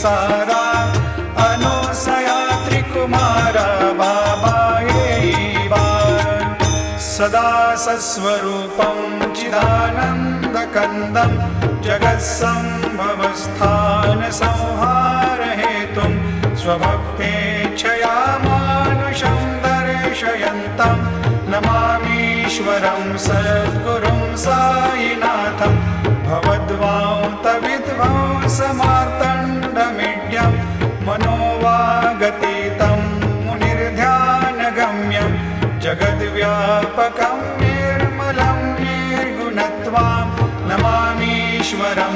सारा अनुसया त्रिकुमारा बाबा येईबा सदा सस्वरूपं चिदानन्दकन्दं जगत्सम्भवस्थानसंहारहेतुं स्वभक्तेच्छया मानुषं दर्शयन्तं नमामीश्वरं सद्गुरुं साईनाथं भवद्वान्तविध्वंसमार्तण्डमीड्यं मनोवागतीतं मुनिर्ध्यानगम्यं जगद्व्यापकं निर्मलं निर्गुणत्वां नमामीश्वरं